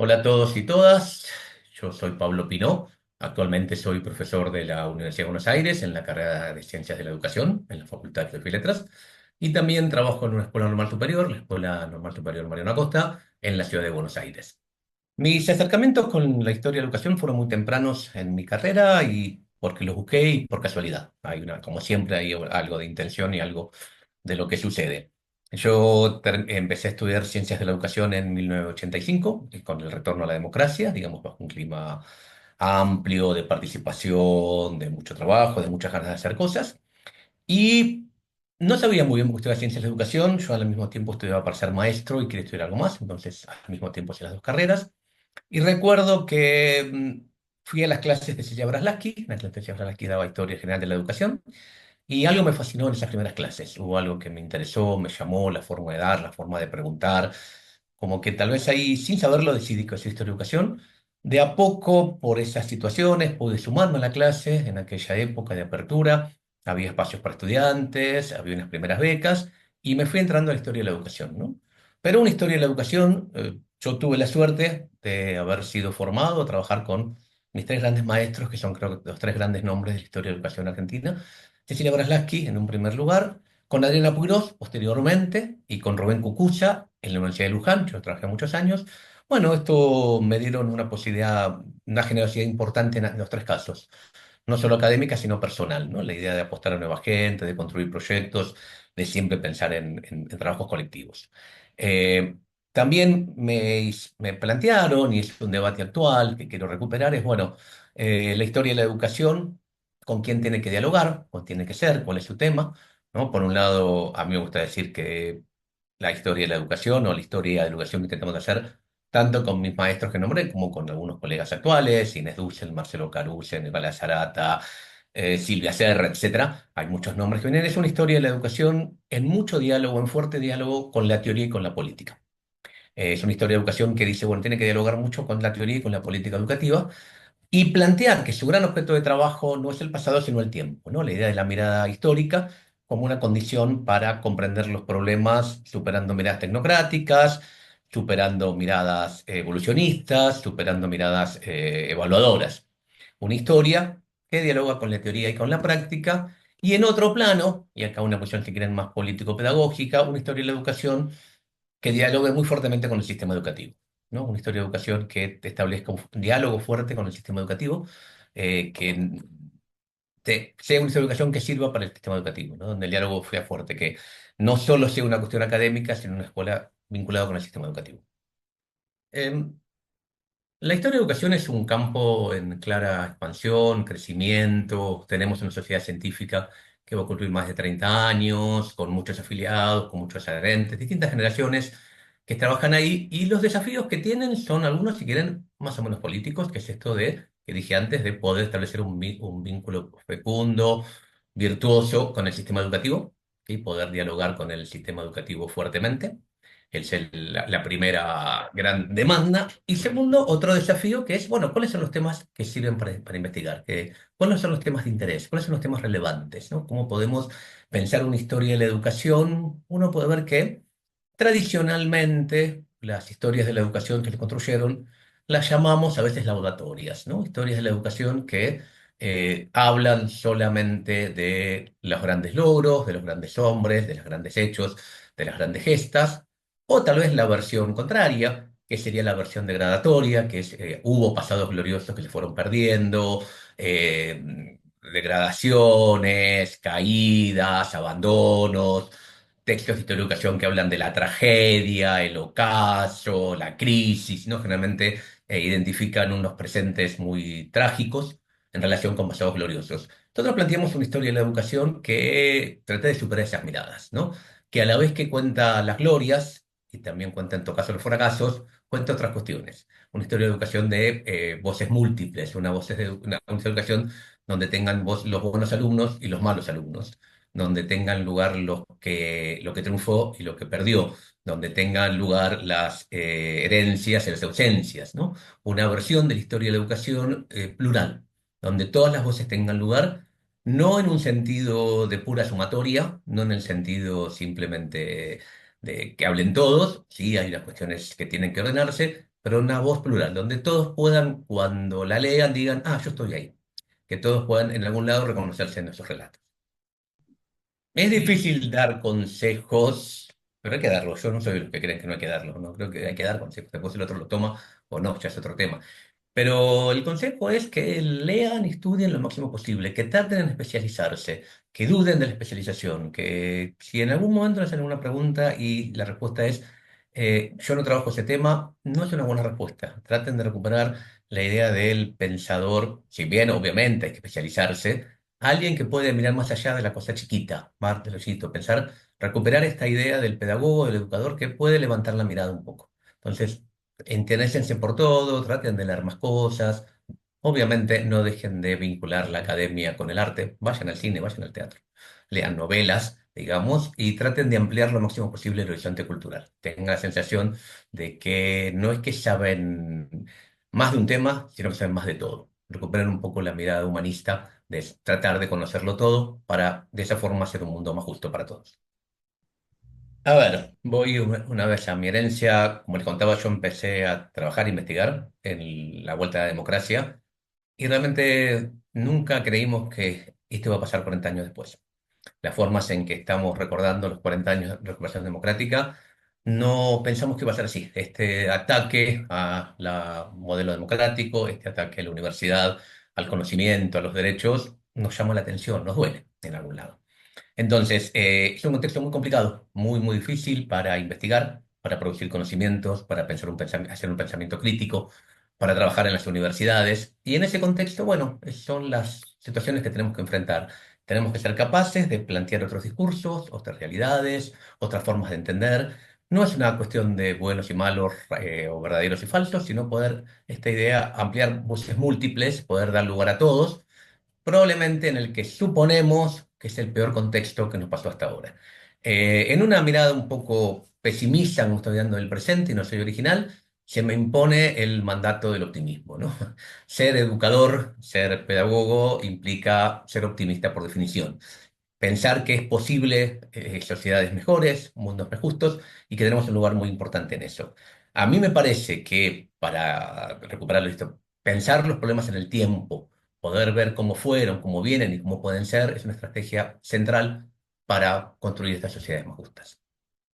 Hola a todos y todas, yo soy Pablo Pinó, actualmente soy profesor de la Universidad de Buenos Aires en la carrera de Ciencias de la Educación, en la Facultad de Filosofía y Letras, y también trabajo en una escuela normal superior, la Escuela Normal Superior Mariano Acosta, en la ciudad de Buenos Aires. Mis acercamientos con la historia de la educación fueron muy tempranos en mi carrera y porque los busqué y por casualidad. Como siempre, hay algo de intención y algo de lo que sucede. Empecé a estudiar ciencias de la educación en 1985, con el retorno a la democracia, digamos, bajo un clima amplio de participación, de mucho trabajo, de muchas ganas de hacer cosas. Y no sabía muy bien por qué estudiaba ciencias de la educación. Yo al mismo tiempo estudiaba para ser maestro y quería estudiar algo más, entonces al mismo tiempo hacía las dos carreras. Y recuerdo que fui a las clases de Silvia Braslavsky, en la clase de Silvia Braslavsky daba Historia General de la Educación, y algo me fascinó en esas primeras clases. Hubo algo que me interesó, me llamó, la forma de dar, la forma de preguntar, como que tal vez ahí, sin saberlo, decidí que hacía Historia de Educación. De a poco, por esas situaciones, pude sumarme a la clase en aquella época de apertura. Había espacios para estudiantes, había unas primeras becas, y me fui entrando a la historia de la educación, ¿no? Pero una historia de la educación, yo tuve la suerte de haber sido formado, a trabajar con mis tres grandes maestros, que son creo que los tres grandes nombres de la historia de la educación argentina. Cecilia Braslavsky en un primer lugar, con Adriana Puigros posteriormente y con Rubén Cucuza en la Universidad de Luján. Yo trabajé muchos años. Bueno, esto me dieron una posibilidad, una generosidad importante en los tres casos, no solo académica, sino personal, ¿no? La idea de apostar a nueva gente, de construir proyectos, de siempre pensar en trabajos colectivos. Eh, También me plantearon, y es un debate actual que quiero recuperar, es, bueno, la historia de la educación, con quién tiene que dialogar, o tiene que ser, cuál es su tema, ¿no? Por un lado, a mí me gusta decir que la historia de la educación o la historia de la educación que intentamos hacer, tanto con mis maestros que nombré como con algunos colegas actuales, Inés Dussel, Marcelo Caruso, Nicolás Zarata, Silvia Serra, etcétera. Hay muchos nombres que vienen. Es una historia de la educación en mucho diálogo, en fuerte diálogo con la teoría y con la política. Es una historia de educación que dice, bueno, tiene que dialogar mucho con la teoría y con la política educativa y plantear que su gran objeto de trabajo no es el pasado, sino el tiempo, ¿no? La idea de la mirada histórica como una condición para comprender los problemas, superando miradas tecnocráticas, superando miradas evolucionistas, superando miradas evaluadoras. Una historia que dialoga con la teoría y con la práctica, y en otro plano, y acá una cuestión si quieren más político-pedagógica, una historia de la educación que dialogue muy fuertemente con el sistema educativo, ¿no? Una historia de educación que establezca un diálogo fuerte con el sistema educativo, que sea una historia de educación que sirva para el sistema educativo, ¿no? Donde el diálogo sea fuerte, que no solo sea una cuestión académica, sino una escuela vinculada con el sistema educativo. Em, la historia de educación es un campo en clara expansión, crecimiento. Tenemos una sociedad científica que va a cumplir más de 30 años, con muchos afiliados, con muchos adherentes, distintas generaciones que trabajan ahí. Y los desafíos que tienen son algunos, si quieren, más o menos políticos, que es esto que dije antes, de poder establecer un vínculo fecundo, virtuoso con el sistema educativo y poder dialogar con el sistema educativo fuertemente. Es la primera gran demanda. Y segundo, otro desafío que es, bueno, ¿cuáles son los temas que sirven para investigar? ¿Cuáles son los temas de interés? ¿Cuáles son los temas relevantes? ¿No? ¿Cómo podemos pensar una historia de la educación? Uno puede ver que tradicionalmente las historias de la educación que se construyeron las llamamos a veces laudatorias, ¿no? Historias de la educación que hablan solamente de los grandes logros, de los grandes hombres, de los grandes hechos, de las grandes gestas, o tal vez la versión contraria, que sería la versión degradatoria, que es hubo pasados gloriosos que se fueron perdiendo, degradaciones, caídas, abandonos, textos de historia de educación que hablan de la tragedia, el ocaso, la crisis, ¿no? Generalmente identifican unos presentes muy trágicos en relación con pasados gloriosos. Nosotros planteamos una historia de la educación que trata de superar esas miradas, ¿no? Que a la vez que cuenta las glorias, y también cuenta en todo caso los fracasos, cuenta otras cuestiones. Una historia de educación de voces múltiples, una educación donde tengan voz los buenos alumnos y los malos alumnos, donde tengan lugar lo que triunfó y lo que perdió, donde tengan lugar las herencias y las ausencias, ¿no? Una versión de la historia de la educación plural, donde todas las voces tengan lugar, no en un sentido de pura sumatoria, no en el sentido simplemente de que hablen todos, sí, hay unas cuestiones que tienen que ordenarse, pero una voz plural, donde todos puedan, cuando la lean, digan, ah, yo estoy ahí, que todos puedan en algún lado reconocerse en esos relatos. Es difícil dar consejos, pero hay que darlos. Yo no soy de los que creen que no hay que darlos, no creo que hay que dar consejos. Después el otro lo toma o no, ya es otro tema. Pero el consejo es que lean y estudien lo máximo posible, que traten de especializarse, que duden de la especialización, que si en algún momento les hacen una pregunta y la respuesta es yo no trabajo ese tema, no es una buena respuesta. Traten de recuperar la idea del pensador, si bien obviamente hay que especializarse, alguien que puede mirar más allá de la cosa chiquita, más de lo chiquito, pensar, recuperar esta idea del pedagogo, del educador que puede levantar la mirada un poco. Entonces, interésense por todo, traten de leer más cosas. Obviamente no dejen de vincular la academia con el arte. Vayan al cine, vayan al teatro. Lean novelas, digamos, y traten de ampliar lo máximo posible el horizonte cultural. Tengan la sensación de que no es que saben más de un tema, sino que saben más de todo. Recuperen un poco la mirada humanista de tratar de conocerlo todo para de esa forma hacer un mundo más justo para todos. A ver, voy una vez a mi herencia. Como les contaba, yo empecé a trabajar e investigar en la vuelta a la democracia y realmente nunca creímos que esto iba a pasar 40 años después. Las formas en que estamos recordando los 40 años de recuperación democrática, no pensamos que iba a ser así. Este ataque a la modelo democrático, este ataque a la universidad, al conocimiento, a los derechos, nos llama la atención, nos duele en algún lado. Entonces, es un contexto muy complicado, muy, muy difícil para investigar, para producir conocimientos, para pensar hacer un pensamiento crítico, para trabajar en las universidades. Y en ese contexto, bueno, son las situaciones que tenemos que enfrentar. Tenemos que ser capaces de plantear otros discursos, otras realidades, otras formas de entender. No es una cuestión de buenos y malos, o verdaderos y falsos, sino poder, esta idea, ampliar voces múltiples, poder dar lugar a todos probablemente en el que suponemos que es el peor contexto que nos pasó hasta ahora. En una mirada un poco pesimista, como estoy dando del presente y no soy original, se me impone el mandato del optimismo, ¿no? Ser educador, ser pedagogo, implica ser optimista por definición. Pensar que es posible sociedades mejores, mundos más justos y que tenemos un lugar muy importante en eso. A mí me parece que para recuperarlo esto, pensar los problemas en el tiempo, poder ver cómo fueron, cómo vienen y cómo pueden ser, es una estrategia central para construir estas sociedades más justas.